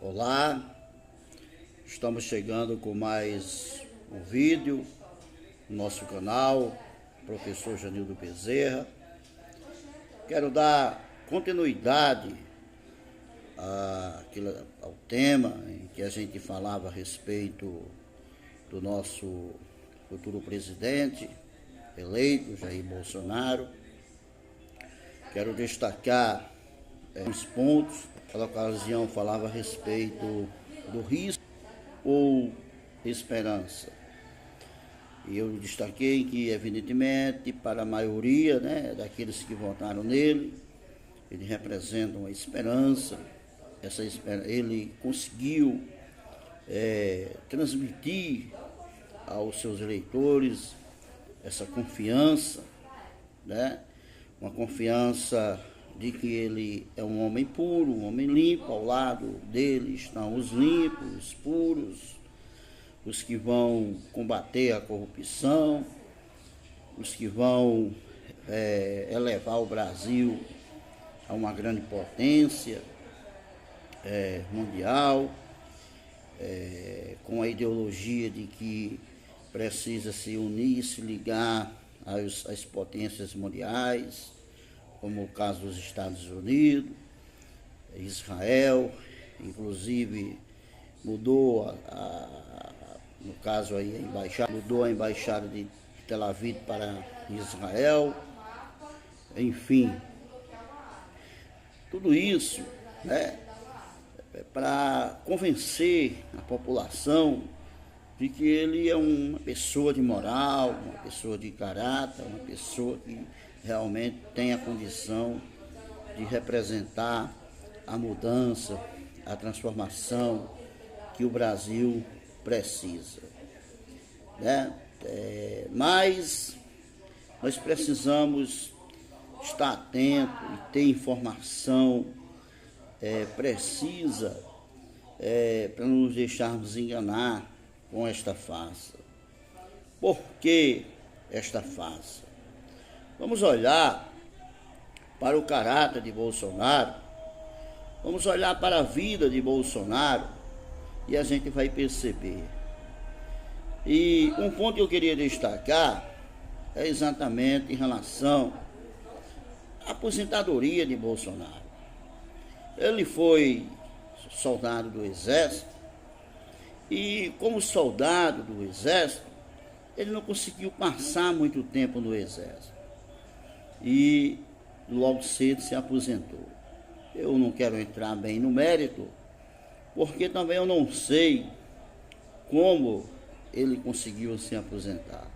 Olá, estamos chegando com mais um vídeo no nosso canal, professor Janildo Bezerra. Quero dar continuidade ao tema em que a gente falava a respeito do nosso futuro presidente eleito, Jair Bolsonaro. Quero destacar uns pontos. Naquela ocasião falava a respeito do risco ou esperança. E eu destaquei que, evidentemente, para a maioria daqueles que votaram nele, ele representa uma esperança. Ele conseguiu transmitir aos seus eleitores essa confiança, uma confiança de que ele é um homem puro, um homem limpo. Ao lado dele estão os limpos, os puros, os que vão combater a corrupção, os que vão elevar o Brasil a uma grande potência mundial, com a ideologia de que precisa se unir, se ligar às potências mundiais, como o caso dos Estados Unidos, Israel, inclusive mudou no caso aí mudou a embaixada de Tel Aviv para Israel, enfim, tudo isso para convencer a população de que ele é uma pessoa de moral, uma pessoa de caráter, uma pessoa que realmente tem a condição de representar a mudança, a transformação que o Brasil precisa. Mas nós precisamos estar atentos e ter informação precisa para não nos deixarmos enganar com esta farsa. Por que esta farsa? Vamos olhar para o caráter de Bolsonaro, vamos olhar para a vida de Bolsonaro e a gente vai perceber. E um ponto que eu queria destacar é exatamente em relação à aposentadoria de Bolsonaro. Ele foi soldado do Exército e, como soldado do Exército, ele não conseguiu passar muito tempo no Exército e logo cedo se aposentou. Eu não quero entrar bem no mérito, porque também eu não sei como ele conseguiu se aposentar.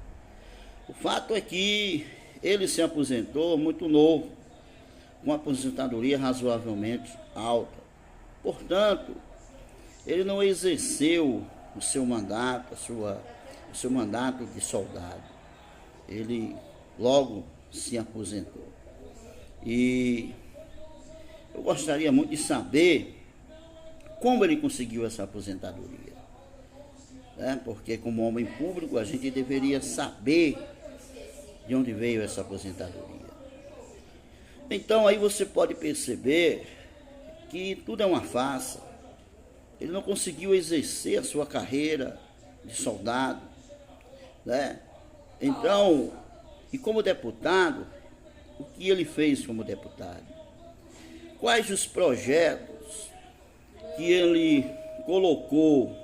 O fato é que ele se aposentou muito novo, com uma aposentadoria razoavelmente alta. Portanto, ele não exerceu o seu mandato, o seu mandato de soldado. Ele logo se aposentou. E eu gostaria muito de saber como ele conseguiu essa aposentadoria. Porque, como homem público, a gente deveria saber de onde veio essa aposentadoria. Então, aí você pode perceber que tudo é uma farsa. Ele não conseguiu exercer a sua carreira de soldado, Então, e como deputado, o que ele fez como deputado? Quais os projetos que ele colocou?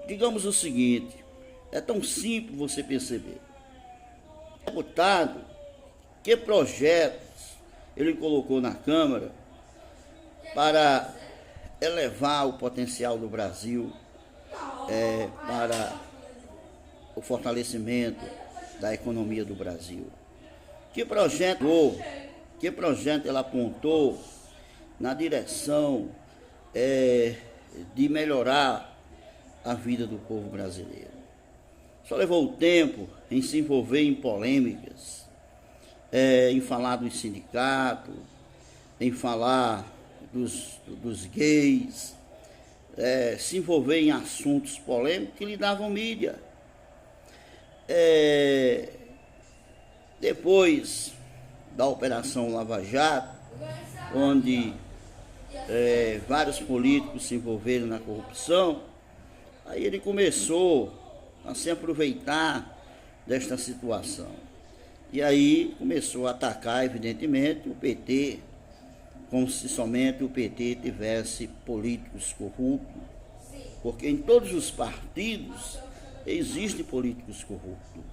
Digamos o seguinte, é tão simples você perceber. Deputado, que projetos ele colocou na Câmara para elevar o potencial do Brasil, para o fortalecimento da economia do Brasil? Que projeto ele apontou na direção de melhorar a vida do povo brasileiro? Só levou o tempo em se envolver em polêmicas, em falar dos sindicatos, em falar dos gays, se envolver em assuntos polêmicos que lhe davam mídia. Depois da Operação Lava Jato, onde vários políticos se envolveram na corrupção, aí ele começou a se aproveitar desta situação. E aí começou a atacar, evidentemente, o PT, como se somente o PT tivesse políticos corruptos, porque em todos os partidos existem políticos corruptos.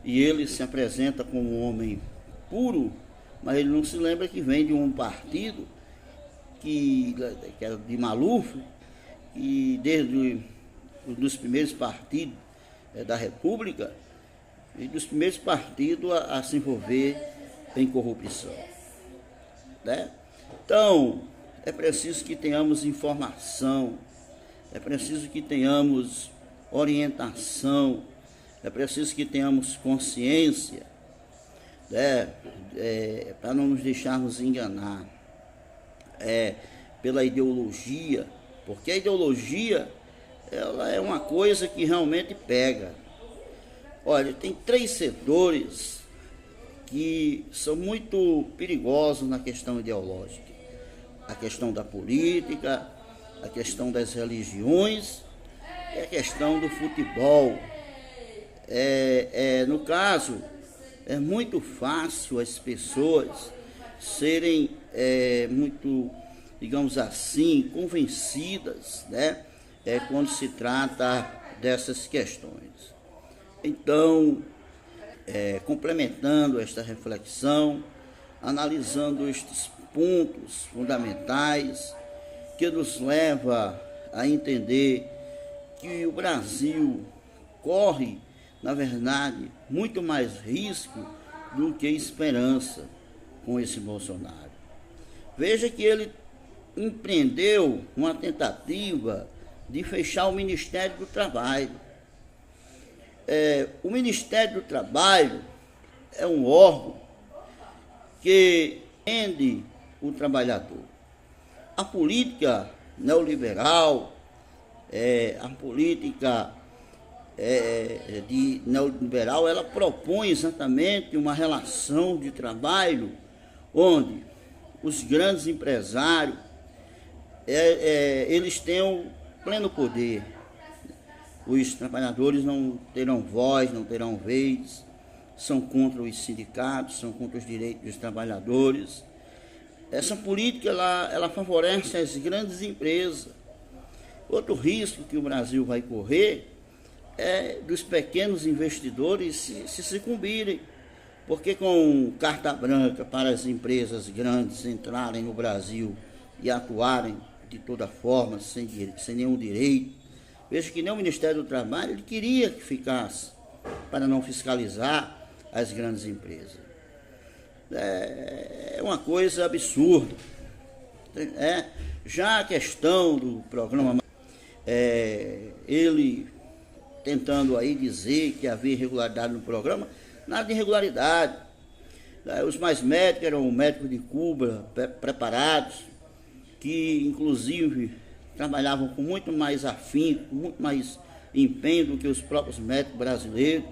E ele se apresenta como um homem puro, mas ele não se lembra que vem de um partido que era de Maluf, e desde os primeiros partidos da República, e dos primeiros partidos a se envolver em corrupção, né? Então, é preciso que tenhamos informação, é preciso que tenhamos orientação, é preciso que tenhamos consciência, né? Para não nos deixarmos enganar pela ideologia, porque a ideologia ela é uma coisa que realmente pega. Olha, tem 3 setores que são muito perigosos na questão ideológica: a questão da política, a questão das religiões e a questão do futebol. No caso, é muito fácil as pessoas serem muito, digamos assim, convencidas, né? Quando se trata dessas questões. Então, complementando esta reflexão, analisando estes pontos fundamentais que nos leva a entender que o Brasil corre, na verdade, muito mais risco do que esperança com esse Bolsonaro. Veja que ele empreendeu uma tentativa de fechar o Ministério do Trabalho. O Ministério do Trabalho é um órgão que defende o trabalhador. A política neoliberal, a política neoliberal, ela propõe exatamente uma relação de trabalho onde os grandes empresários eles têm o pleno poder. Os trabalhadores não terão voz, não terão vez, são contra os sindicatos, são contra os direitos dos trabalhadores. Essa política ela favorece as grandes empresas. Outro risco que o Brasil vai correr é dos pequenos investidores se sucumbirem, porque com carta branca para as empresas grandes entrarem no Brasil e atuarem de toda forma, sem nenhum direito. Veja que nem o Ministério do Trabalho ele queria que ficasse, para não fiscalizar as grandes empresas. É uma coisa absurda. Já a questão do programa, ele tentando aí dizer que havia irregularidade no programa, nada de irregularidade. Os mais médicos eram médicos de Cuba, preparados, que inclusive trabalhavam com muito mais afinco, com muito mais empenho do que os próprios médicos brasileiros.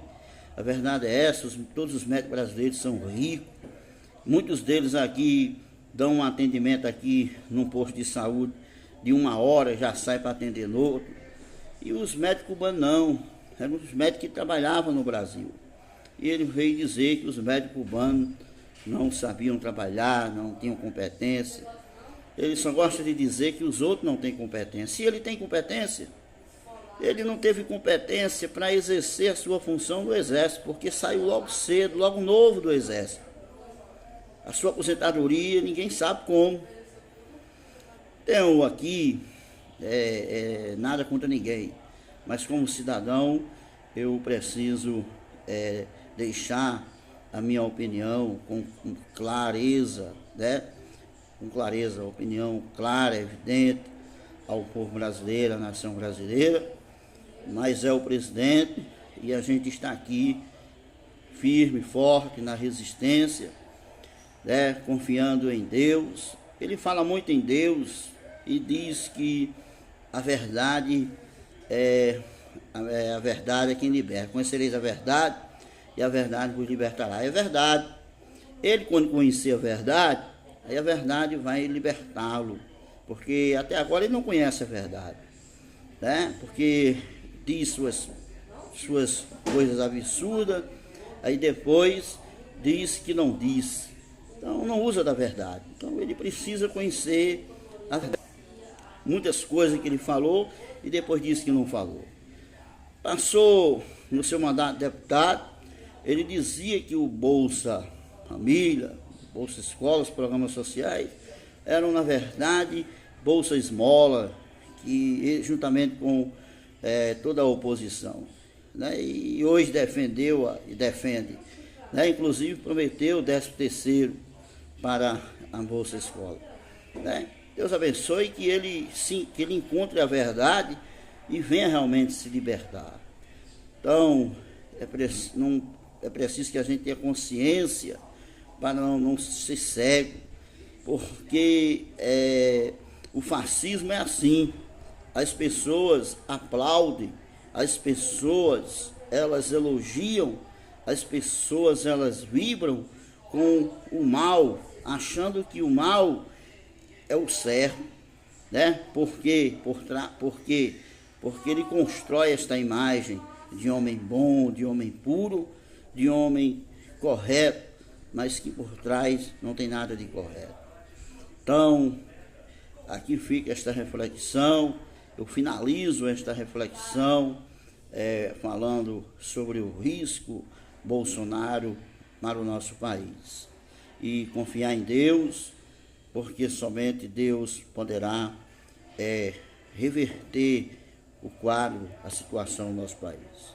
A verdade é essa, todos os médicos brasileiros são ricos, muitos deles aqui dão um atendimento aqui num posto de saúde de 1 hora, já sai para atender no outro. E os médicos cubanos não, eram os médicos que trabalhavam no Brasil. E ele veio dizer que os médicos cubanos não sabiam trabalhar, não tinham competência. Ele só gosta de dizer que os outros não têm competência. Se ele tem competência, ele não teve competência para exercer a sua função no Exército, porque saiu logo cedo, logo novo do Exército. A sua aposentadoria, ninguém sabe como. Então, aqui, nada contra ninguém, mas como cidadão, eu preciso deixar a minha opinião com clareza, né? Com clareza, a opinião clara, evidente ao povo brasileiro, à nação brasileira, mas é o presidente e a gente está aqui firme, forte na resistência, né? Confiando em Deus. Ele fala muito em Deus e diz que a verdade a verdade é quem liberta. Conhecereis a verdade e a verdade vos libertará. É verdade. Ele, quando conhecia a verdade, Aí a verdade vai libertá-lo, porque até agora ele não conhece a verdade, né? Porque diz suas coisas absurdas, aí depois diz que não diz. Então não usa da verdade. Então ele precisa conhecer a verdade. Muitas coisas que ele falou e depois disse que não falou. Passou no seu mandato de deputado, ele dizia que o Bolsa Família, Bolsa Escola, os programas sociais, eram na verdade Bolsa Esmola, que juntamente com toda a oposição, né? E hoje defendeu e defende, né? Inclusive prometeu o 13º para a Bolsa Escola, né? Deus abençoe que ele encontre a verdade e venha realmente se libertar. Então é preciso que a gente tenha consciência para não ser cego, porque o fascismo é assim. As pessoas aplaudem, as pessoas elas elogiam, as pessoas elas vibram com o mal, achando que o mal é o certo, né? Porque ele constrói esta imagem de homem bom, de homem puro, de homem correto, mas que por trás não tem nada de correto. Então, aqui fica esta reflexão. Eu finalizo esta reflexão falando sobre o risco Bolsonaro para o nosso país. E confiar em Deus, porque somente Deus poderá reverter o quadro, a situação do nosso país.